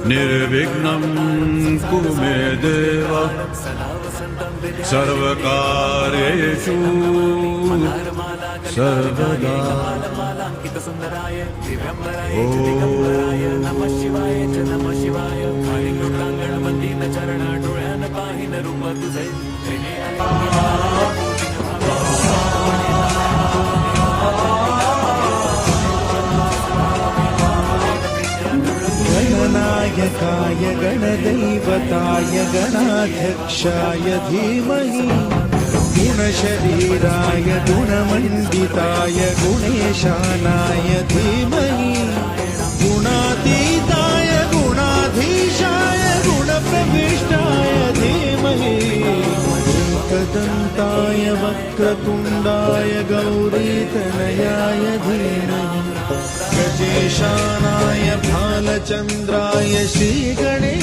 निर्विघ्नं कुरु मे देव सर्वकार्येषु सर्वदा। गणनायकाय गणदैवताय गणाध्यक्षाय धीमहि गुणशरीराय गुणमण्डिताय गुणेशानाय धीमहि गुणातीताय गुणाधीशाय गुणप्रविष्टाय धीमहि एकदन्ताय वक्रतुण्डाय गौरीतनयाय धीमहि गजेशानाय भालचन्द्राय श्रीगणेशाय